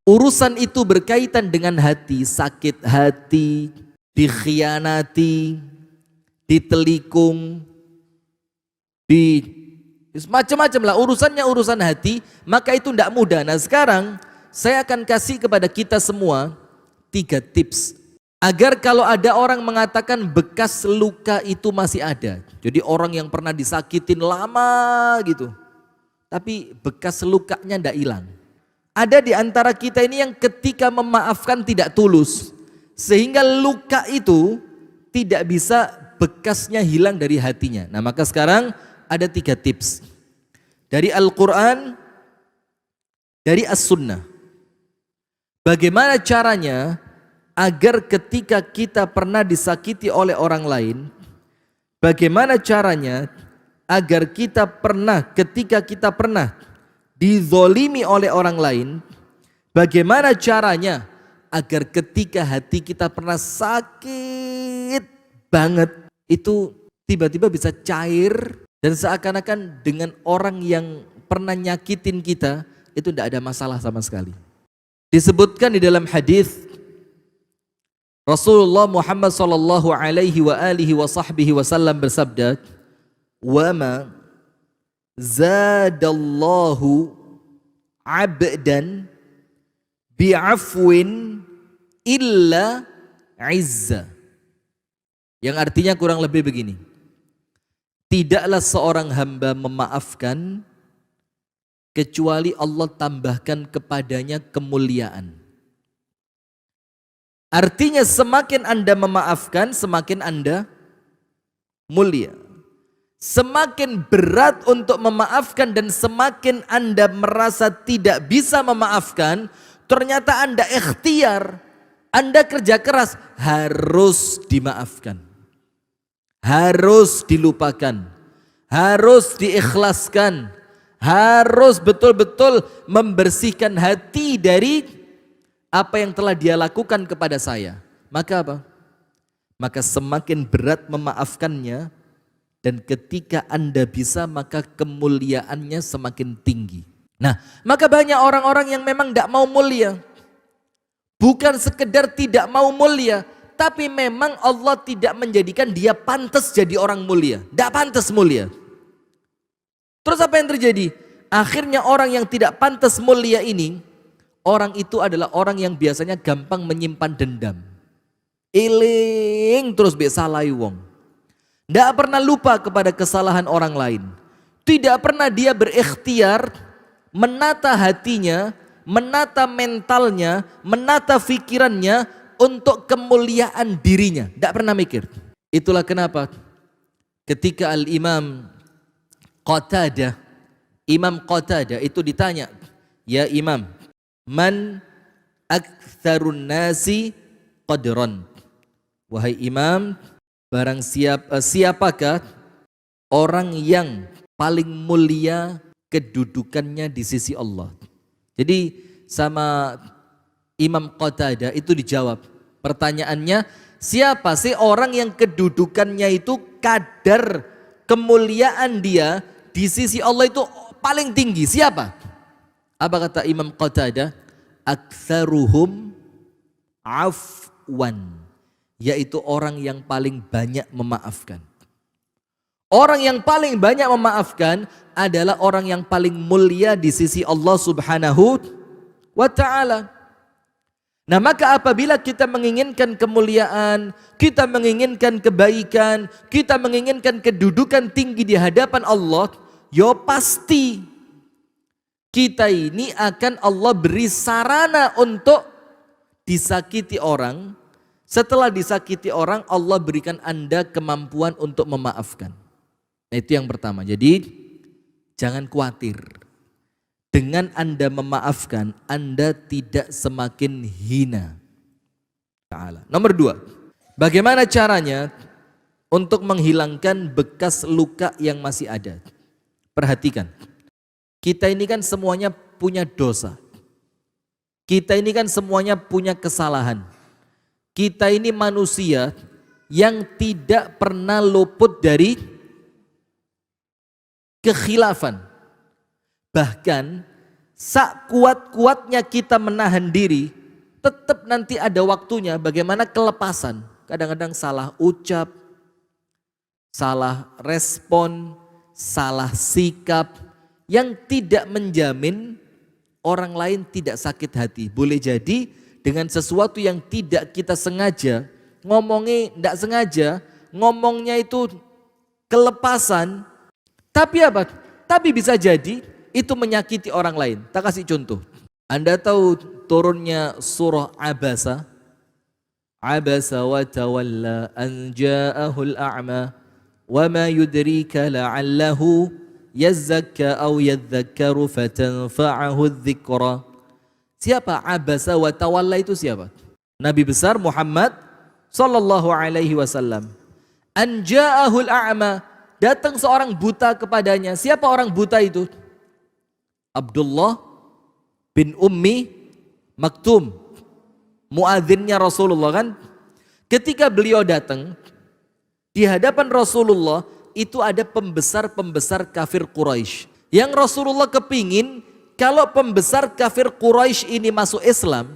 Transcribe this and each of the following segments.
urusan itu berkaitan dengan hati, sakit hati, dikhianati, ditelikung, macam-macam lah urusannya, urusan hati, maka itu tidak mudah. Nah sekarang saya akan kasih kepada kita semua 3 tips agar kalau ada orang mengatakan bekas luka itu masih ada. Jadi orang yang pernah disakitin lama gitu, tapi bekas lukanya tidak hilang. Ada di antara kita ini yang ketika memaafkan tidak tulus, sehingga luka itu tidak bisa bekasnya hilang dari hatinya. Nah maka sekarang ada 3 tips dari Al-Quran, dari As-Sunnah. Bagaimana caranya agar ketika kita pernah disakiti oleh orang lain, bagaimana caranya agar kita pernah, ketika kita pernah dizolimi oleh orang lain, bagaimana caranya agar ketika hati kita pernah sakit banget, itu tiba-tiba bisa cair dan seakan-akan dengan orang yang pernah nyakitin kita itu tidak ada masalah sama sekali. Disebutkan di dalam hadis Rasulullah Muhammad sallallahu alaihi wa alihi wa sahbihi wasallam bersabda, "Wa ma zadallahu 'abdan bi'afwin illa 'izza." Yang artinya kurang lebih begini. Tidaklah seorang hamba memaafkan kecuali Allah tambahkan kepadanya kemuliaan. Artinya semakin Anda memaafkan, semakin Anda mulia. Semakin berat untuk memaafkan dan semakin Anda merasa tidak bisa memaafkan, ternyata Anda ikhtiar, Anda kerja keras, harus dimaafkan. Harus dilupakan, harus diikhlaskan, harus betul-betul membersihkan hati dari apa yang telah dia lakukan kepada saya. Maka apa? Maka semakin berat memaafkannya, dan ketika Anda bisa maka kemuliaannya semakin tinggi. Nah, maka banyak orang-orang yang memang tidak mau mulia. Bukan sekedar tidak mau mulia, tapi memang Allah tidak menjadikan dia pantas jadi orang mulia. Tidak pantas mulia. Terus apa yang terjadi? Akhirnya orang yang tidak pantas mulia ini, orang itu adalah orang yang biasanya gampang menyimpan dendam. Eling terus besalai wong. Tidak pernah lupa kepada kesalahan orang lain. Tidak pernah dia berikhtiar menata hatinya, menata mentalnya, menata pikirannya untuk kemuliaan dirinya. Tidak pernah mikir. Itulah kenapa ketika Al-Imam Qatadah, Imam Qatadah itu ditanya, "Ya Imam, man aktsarun nasi qadran?" Wahai Imam, barang siapakah orang yang paling mulia kedudukannya di sisi Allah? Jadi sama Imam Qatadah itu dijawab, pertanyaannya, siapa sih orang yang kedudukannya itu kadar kemuliaan dia di sisi Allah itu paling tinggi? Siapa? Apa kata Imam Qatadah? Aktsaruhum afwan, yaitu orang yang paling banyak memaafkan. Orang yang paling banyak memaafkan adalah orang yang paling mulia di sisi Allah Subhanahu wa ta'ala. Nah maka apabila kita menginginkan kemuliaan, kita menginginkan kebaikan, kita menginginkan kedudukan tinggi di hadapan Allah, yo pasti kita ini akan Allah beri sarana untuk disakiti orang. Setelah disakiti orang, Allah berikan Anda kemampuan untuk memaafkan. Nah, itu yang pertama. Jadi jangan khawatir. Dengan Anda memaafkan, Anda tidak semakin hina. Nomor 2, bagaimana caranya untuk menghilangkan bekas luka yang masih ada? Perhatikan, kita ini kan semuanya punya dosa. Kita ini kan semuanya punya kesalahan. Kita ini manusia yang tidak pernah luput dari kekhilafan. Bahkan Kuat-kuatnya kita menahan diri, tetap nanti ada waktunya bagaimana kelepasan. Kadang-kadang salah ucap, salah respon, salah sikap yang tidak menjamin orang lain tidak sakit hati. Boleh jadi dengan sesuatu yang tidak kita sengaja, ngomongnya tidak sengaja, ngomongnya itu kelepasan, tapi apa? Tapi bisa jadi itu menyakiti orang lain. Tak kasih contoh. Anda tahu turunnya surah Abasa? Abasa wa tawalla an ja'ahul a'ma wa ma yudrika la'allahu yazzakka aw yadhakkaru fatanfa'ahu dzikra. Siapa Abasa wa tawalla itu siapa? Nabi besar Muhammad sallallahu alaihi wasallam. An ja'ahul a'ma, datang seorang buta kepadanya. Siapa orang buta itu? Abdullah bin Ummi Maktum, muadzinnya Rasulullah kan. Ketika beliau datang di hadapan Rasulullah, itu ada pembesar-pembesar kafir Quraisy. Yang Rasulullah kepingin kalau pembesar kafir Quraisy ini masuk Islam,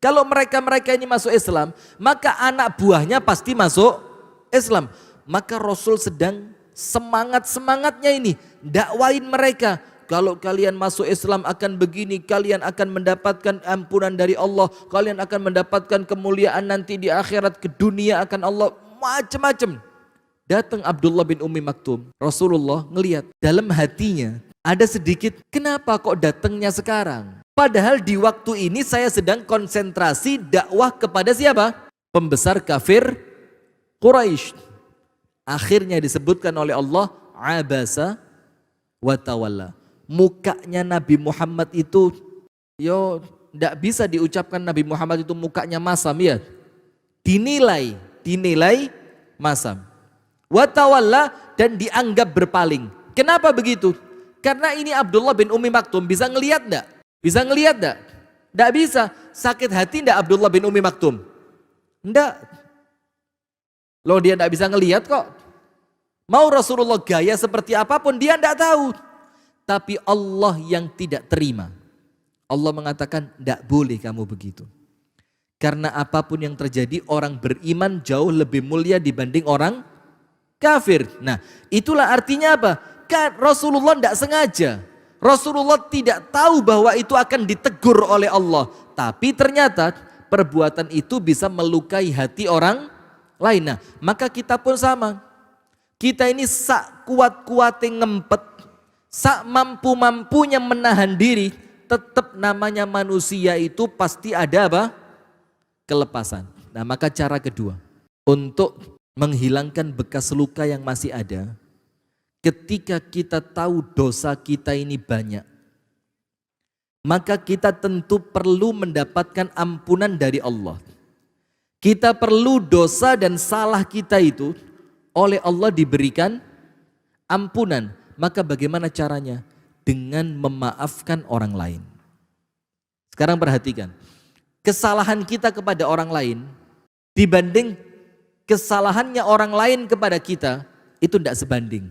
kalau mereka-mereka ini masuk Islam, maka anak buahnya pasti masuk Islam. Maka Rasul sedang semangat-semangatnya ini dakwain mereka. Kalau kalian masuk Islam akan begini, kalian akan mendapatkan ampunan dari Allah, kalian akan mendapatkan kemuliaan nanti di akhirat, ke dunia akan Allah, macam-macam. Datang Abdullah bin Ummi Maktum, Rasulullah ngelihat dalam hatinya ada sedikit, kenapa kok datangnya sekarang? Padahal di waktu ini saya sedang konsentrasi dakwah kepada siapa? Pembesar kafir Quraisy. Akhirnya disebutkan oleh Allah, Abasa wa tawalla. Mukanya Nabi Muhammad itu, tidak bisa diucapkan Nabi Muhammad itu mukanya masam ya. Dinilai masam. Wa tawalla, dan dianggap berpaling. Kenapa begitu? Karena ini Abdullah bin Ummi Maktum, bisa ngelihat enggak? Bisa ngelihat enggak? Enggak bisa. Sakit hati enggak Abdullah bin Ummi Maktum? Enggak. Loh, dia enggak bisa ngelihat kok. Mau Rasulullah gaya seperti apapun dia enggak tahu. Tapi Allah yang tidak terima. Allah mengatakan enggak boleh kamu begitu. Karena apapun yang terjadi, orang beriman jauh lebih mulia dibanding orang kafir. Nah, itulah artinya apa? Kan Rasulullah tidak sengaja. Rasulullah tidak tahu bahwa itu akan ditegur oleh Allah. Tapi ternyata perbuatan itu bisa melukai hati orang lain. Nah, maka kita pun sama. Kita ini sak kuat-kuatnya ngempet, sak mampu-mampunya menahan diri, tetap namanya manusia itu pasti ada apa? Kelepasan. Nah, maka cara kedua untuk menghilangkan bekas luka yang masih ada, ketika kita tahu dosa kita ini banyak, maka kita tentu perlu mendapatkan ampunan dari Allah. Kita perlu dosa dan salah kita itu oleh Allah diberikan ampunan. Maka bagaimana caranya? Dengan memaafkan orang lain. Sekarang perhatikan, kesalahan kita kepada orang lain dibanding kesalahannya orang lain kepada kita, itu tidak sebanding.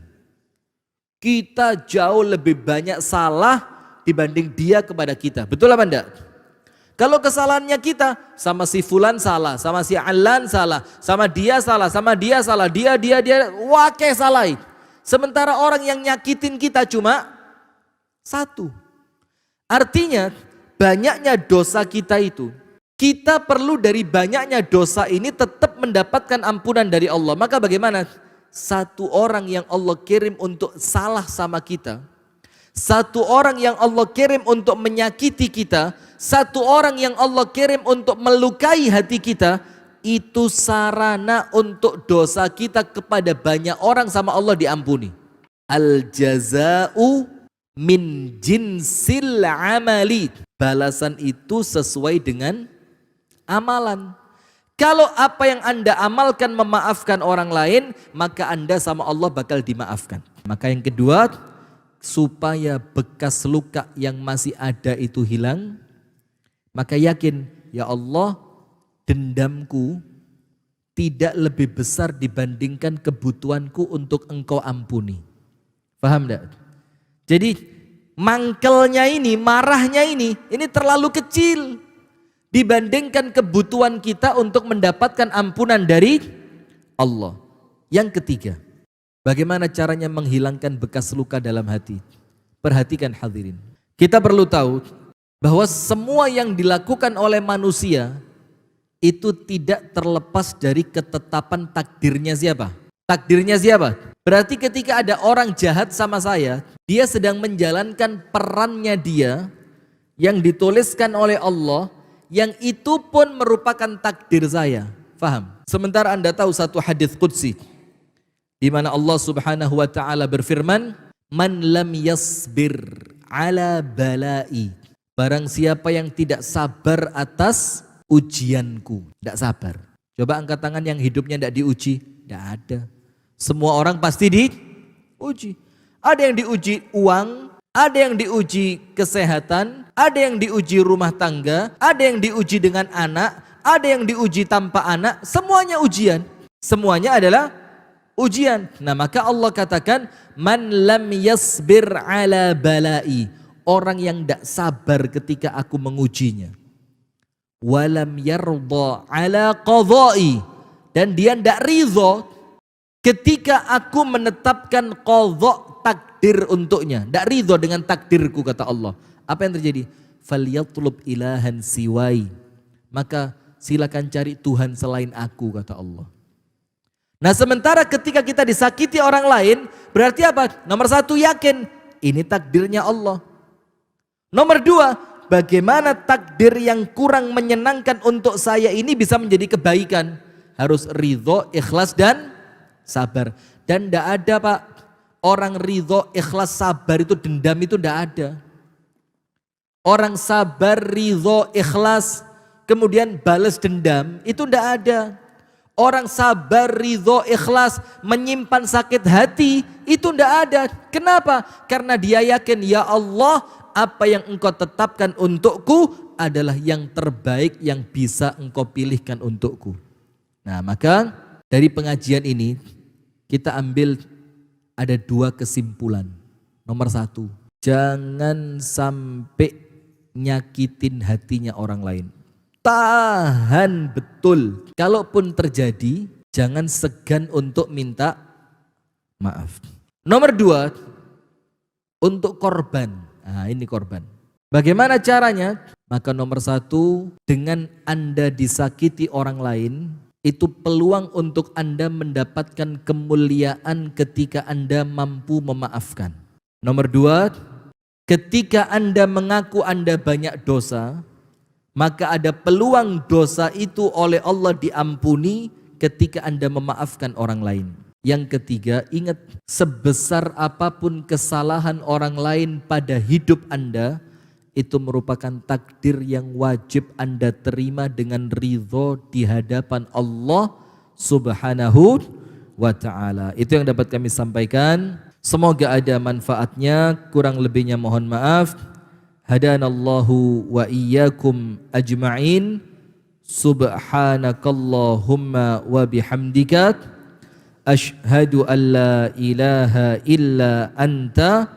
Kita jauh lebih banyak salah dibanding dia kepada kita. Betul apa enggak? Kalau kesalahannya kita, sama si fulan salah, sama si alan salah, sama dia salah, sama dia salah, dia, wakeh salah. Sementara orang yang nyakitin kita cuma satu. Artinya banyaknya dosa kita itu, kita perlu dari banyaknya dosa ini tetap mendapatkan ampunan dari Allah. Maka bagaimana? Satu orang yang Allah kirim untuk salah sama kita, satu orang yang Allah kirim untuk menyakiti kita, satu orang yang Allah kirim untuk melukai hati kita, itu sarana untuk dosa kita kepada banyak orang sama Allah diampuni. Al jaza'u min jinsil amali. Balasan itu sesuai dengan amalan. Kalau apa yang Anda amalkan memaafkan orang lain, maka Anda sama Allah bakal dimaafkan. Maka yang kedua, supaya bekas luka yang masih ada itu hilang, maka yakin, ya Allah, dendamku tidak lebih besar dibandingkan kebutuhanku untuk Engkau ampuni. Paham enggak? Jadi mangkelnya ini, marahnya ini terlalu kecil dibandingkan kebutuhan kita untuk mendapatkan ampunan dari Allah. Yang ketiga, bagaimana caranya menghilangkan bekas luka dalam hati? Perhatikan hadirin. Kita perlu tahu bahwa semua yang dilakukan oleh manusia itu tidak terlepas dari ketetapan takdirnya siapa? Takdirnya siapa? Berarti ketika ada orang jahat sama saya, dia sedang menjalankan perannya dia yang dituliskan oleh Allah, yang itu pun merupakan takdir saya. Faham? Sementara Anda tahu satu hadis qudsi di mana Allah Subhanahu wa taala berfirman, "Man lam yasbir ala balai." Barang siapa yang tidak sabar atas ujianku, tidak sabar. Coba angkat tangan yang hidupnya tidak diuji. Tidak ada. Semua orang pasti diuji. Ada yang diuji uang, ada yang diuji kesehatan, ada yang diuji rumah tangga, ada yang diuji dengan anak, ada yang diuji tanpa anak. Semuanya ujian. Semuanya adalah ujian. Nah, maka Allah katakan, man lam yasbir ala balai. Orang yang tidak sabar ketika aku mengujinya. Walam yarda ala qadha'i, dan dia tidak ridho ketika aku menetapkan qadha, takdir untuknya. Tidak ridho dengan takdirku, kata Allah. Apa yang terjadi? Falyatlub ilahan siwai, maka silakan cari Tuhan selain aku, kata Allah. Nah, sementara ketika kita disakiti orang lain, berarti apa? Nomor satu, yakin ini takdirnya Allah. Nomor dua, bagaimana takdir yang kurang menyenangkan untuk saya ini bisa menjadi kebaikan? Harus ridho, ikhlas dan sabar. Dan tidak ada, Pak, orang ridho, ikhlas, sabar itu dendam itu tidak ada. Orang sabar, ridho, ikhlas, kemudian balas dendam itu tidak ada. Orang sabar, ridho, ikhlas, menyimpan sakit hati itu tidak ada. Kenapa? Karena dia yakin, ya Allah, apa yang engkau tetapkan untukku adalah yang terbaik yang bisa engkau pilihkan untukku. Nah, maka dari pengajian ini kita ambil ada dua kesimpulan. Nomor satu, jangan sampai nyakitin hatinya orang lain. Tahan betul. Kalaupun terjadi, jangan segan untuk minta maaf. Nomor dua, untuk korban. Nah, ini korban. Bagaimana caranya? Maka nomor satu, dengan Anda disakiti orang lain, itu peluang untuk Anda mendapatkan kemuliaan ketika Anda mampu memaafkan. Nomor dua, ketika Anda mengaku Anda banyak dosa, maka ada peluang dosa itu oleh Allah diampuni ketika Anda memaafkan orang lain. Yang ketiga, ingat, sebesar apapun kesalahan orang lain pada hidup Anda, itu merupakan takdir yang wajib Anda terima dengan ridho di hadapan Allah Subhanahu wa ta'ala. Itu yang dapat kami sampaikan. Semoga ada manfaatnya, kurang lebihnya mohon maaf. Hadanallahu wa iyyakum ajma'in. Subhanakallahumma wa bihamdika. Ashhadu an la ilaha illa anta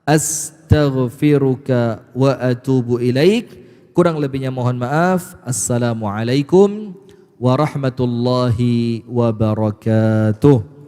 astaghfiruka wa atubu ilaik. Kurang lebihnya mohon maaf. Assalamualaikum warahmatullahi wabarakatuh.